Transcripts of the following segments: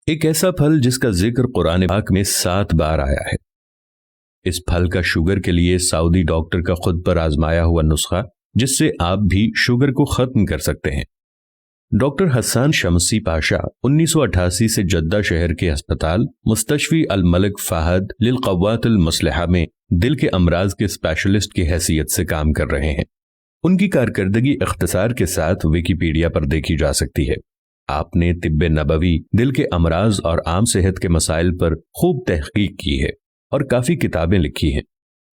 ایک ایسا پھل جس کا ذکر قرآن پاک میں 7 بار آیا ہے۔ اس پھل کا شوگر کے لیے سعودی ڈاکٹر کا خود پر آزمایا ہوا نسخہ جس سے آپ بھی شوگر کو ختم کر سکتے ہیں۔ ڈاکٹر حسان شمسی پاشا 1988 سے جدہ شہر کے ہسپتال مستشفی الملک فہد للقوات المسلحہ میں دل کے امراض کے اسپیشلسٹ کی حیثیت سے کام کر رہے ہیں۔ ان کی کارکردگی اختصار کے ساتھ ویکیپیڈیا پر دیکھی جا سکتی ہے۔ آپ نے طب نبوی، دل کے امراض اور عام صحت کے مسائل پر خوب تحقیق کی ہے اور کافی کتابیں لکھی ہیں۔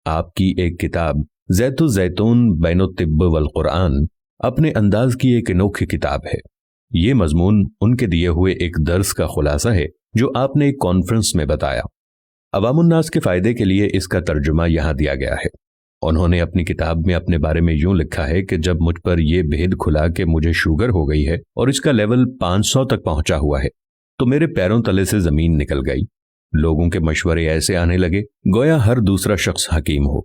آپ کی ایک کتاب زیت الزیتون بین الطب والقرآن اپنے انداز کی ایک انوکھی کتاب ہے۔ یہ مضمون ان کے دیے ہوئے ایک درس کا خلاصہ ہے جو آپ نے ایک کانفرنس میں بتایا۔ عوام الناس کے فائدے کے لیے اس کا ترجمہ یہاں دیا گیا ہے۔ انہوں نے اپنی کتاب میں اپنے بارے میں یوں لکھا ہے کہ جب مجھ پر یہ بھید کھلا کہ مجھے شوگر ہو گئی ہے اور اس کا لیول 500 تک پہنچا ہوا ہے تو میرے پیروں تلے سے زمین نکل گئی۔ لوگوں کے مشورے ایسے آنے لگے گویا ہر دوسرا شخص حکیم ہو،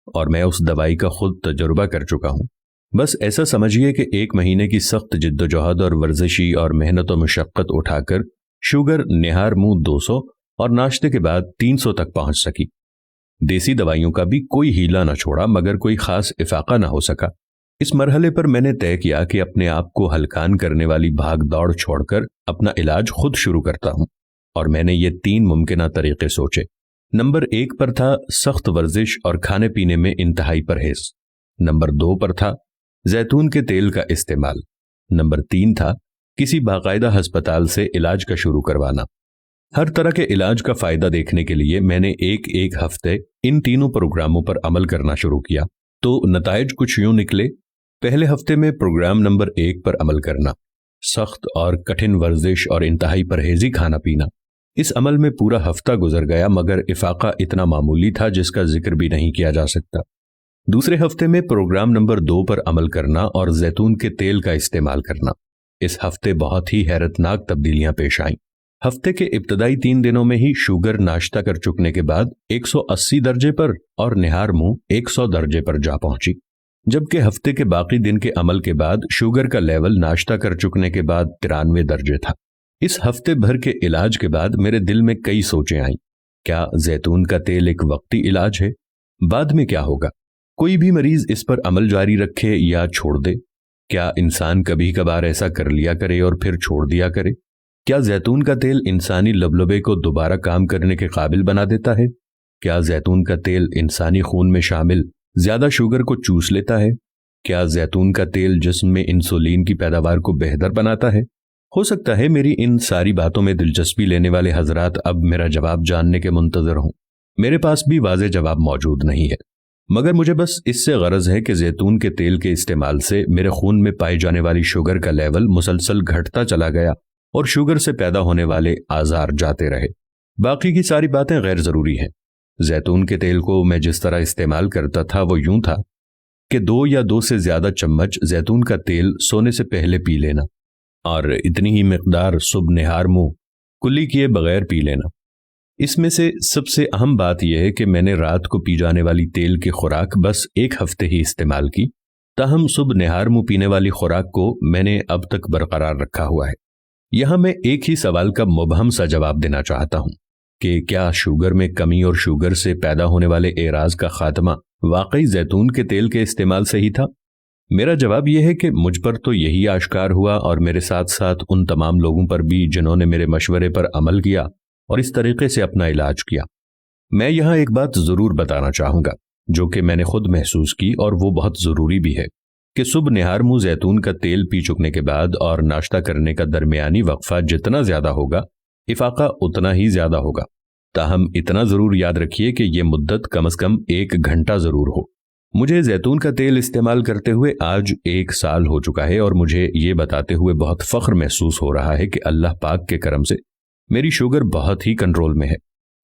اور میں اس دوائی کا خود تجربہ کر چکا ہوں۔ بس ایسا سمجھیے کہ 1 مہینے کی سخت جد و جہد اور ورزشی اور محنت و مشقت اٹھا کر شوگر نہار منہ 200 اور ناشتے کے بعد 300 تک پہنچ سکی۔ دیسی دوائیوں کا بھی کوئی ہیلا نہ چھوڑا مگر کوئی خاص افاقہ نہ ہو سکا۔ اس مرحلے پر میں نے طے کیا کہ اپنے آپ کو ہلکان کرنے والی بھاگ دوڑ چھوڑ کر اپنا علاج خود شروع کرتا ہوں، اور میں نے یہ 3 ممکنہ طریقے سوچے۔ نمبر 1 پر تھا سخت ورزش اور کھانے پینے میں انتہائی پرہیز۔ نمبر 2 پر تھا زیتون کے تیل کا استعمال۔ نمبر 3 تھا کسی باقاعدہ ہسپتال سے علاج کا شروع کروانا۔ ہر طرح کے علاج کا فائدہ دیکھنے کے لیے میں نے ایک ہفتے ان تینوں پروگراموں پر عمل کرنا شروع کیا تو نتائج کچھ یوں نکلے۔ پہلے ہفتے میں پروگرام نمبر 1 پر عمل کرنا، سخت اور کٹھن ورزش اور انتہائی پرہیزی کھانا پینا۔ اس عمل میں پورا ہفتہ گزر گیا مگر افاقہ اتنا معمولی تھا جس کا ذکر بھی نہیں کیا جا سکتا۔ دوسرے ہفتے میں پروگرام نمبر 2 پر عمل کرنا اور زیتون کے تیل کا استعمال کرنا۔ اس ہفتے بہت ہی حیرتناک تبدیلیاں پیش آئیں۔ ہفتے کے ابتدائی 3 دنوں میں ہی شوگر ناشتہ کر چکنے کے بعد 180 درجے پر اور نہار منہ 100 درجے پر جا پہنچی، جبکہ ہفتے کے باقی دن کے عمل کے بعد شوگر کا لیول ناشتہ کر چکنے کے بعد 93 درجے تھا۔ اس ہفتے بھر کے علاج کے بعد میرے دل میں کئی سوچیں آئیں۔ کیا زیتون کا تیل ایک وقتی علاج ہے؟ بعد میں کیا ہوگا؟ کوئی بھی مریض اس پر عمل جاری رکھے یا چھوڑ دے؟ کیا انسان کبھی کبھار ایسا کر لیا کرے اور پھر چھوڑ دیا کرے؟ کیا زیتون کا تیل انسانی لبلبے کو دوبارہ کام کرنے کے قابل بنا دیتا ہے؟ کیا زیتون کا تیل انسانی خون میں شامل زیادہ شوگر کو چوس لیتا ہے؟ کیا زیتون کا تیل جسم میں انسولین کی پیداوار کو بہتر بناتا ہے؟ ہو سکتا ہے میری ان ساری باتوں میں دلچسپی لینے والے حضرات اب میرا جواب جاننے کے منتظر ہوں۔ میرے پاس بھی واضح جواب موجود نہیں ہے، مگر مجھے بس اس سے غرض ہے کہ زیتون کے تیل کے استعمال سے میرے خون میں پائی جانے والی شوگر کا لیول مسلسل گھٹتا چلا گیا اور شوگر سے پیدا ہونے والے آزار جاتے رہے۔ باقی کی ساری باتیں غیر ضروری ہیں۔ زیتون کے تیل کو میں جس طرح استعمال کرتا تھا وہ یوں تھا کہ 2 یا 2 سے زیادہ چمچ زیتون کا تیل سونے سے پہلے پی لینا، اور اتنی ہی مقدار صبح نہار منہ کلی کیے بغیر پی لینا۔ اس میں سے سب سے اہم بات یہ ہے کہ میں نے رات کو پی جانے والی تیل کی خوراک بس 1 ہفتے ہی استعمال کی، تاہم صبح نہار منہ پینے والی خوراک کو میں نے اب تک برقرار رکھا ہوا ہے۔ یہاں میں ایک ہی سوال کا مبہم سا جواب دینا چاہتا ہوں کہ کیا شوگر میں کمی اور شوگر سے پیدا ہونے والے اعراض کا خاتمہ واقعی زیتون کے تیل کے استعمال سے ہی تھا؟ میرا جواب یہ ہے کہ مجھ پر تو یہی آشکار ہوا، اور میرے ساتھ ساتھ ان تمام لوگوں پر بھی جنہوں نے میرے مشورے پر عمل کیا اور اس طریقے سے اپنا علاج کیا۔ میں یہاں ایک بات ضرور بتانا چاہوں گا جو کہ میں نے خود محسوس کی، اور وہ بہت ضروری بھی ہے کہ صبح نہار منہ زیتون کا تیل پی چکنے کے بعد اور ناشتہ کرنے کا درمیانی وقفہ جتنا زیادہ ہوگا افاقہ اتنا ہی زیادہ ہوگا۔ تاہم اتنا ضرور یاد رکھیے کہ یہ مدت کم از کم 1 گھنٹہ ضرور ہو۔ مجھے زیتون کا تیل استعمال کرتے ہوئے آج 1 سال ہو چکا ہے، اور مجھے یہ بتاتے ہوئے بہت فخر محسوس ہو رہا ہے کہ اللہ پاک کے کرم سے میری شوگر بہت ہی کنٹرول میں ہے۔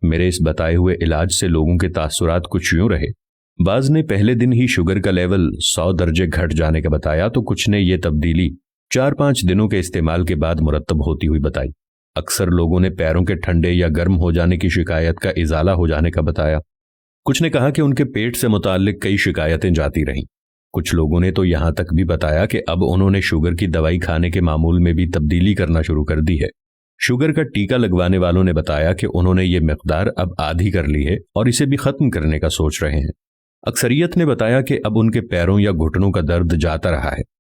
میرے اس بتائے ہوئے علاج سے لوگوں کے تاثرات کچھ یوں رہے۔ بعض نے پہلے دن ہی شوگر کا لیول 100 درجے گھٹ جانے کا بتایا تو کچھ نے یہ تبدیلی 4-5 دنوں کے استعمال کے بعد مرتب ہوتی ہوئی بتائی۔ اکثر لوگوں نے پیروں کے ٹھنڈے یا گرم ہو جانے کی شکایت کا ازالہ ہو جانے کا بتایا۔ کچھ نے کہا کہ ان کے پیٹ سے متعلق کئی شکایتیں جاتی رہیں۔ کچھ لوگوں نے تو یہاں تک بھی بتایا کہ اب انہوں نے شوگر کی دوائی کھانے کے معمول میں بھی تبدیلی کرنا شروع کر دی ہے۔ شوگر کا ٹیکہ لگوانے والوں نے بتایا کہ انہوں نے یہ مقدار اب آدھی کر لی ہے اور اسے بھی ختم کرنے کا سوچ رہے ہیں۔ اکثریت نے بتایا کہ اب ان کے پیروں یا گھٹنوں کا درد جاتا رہا ہے۔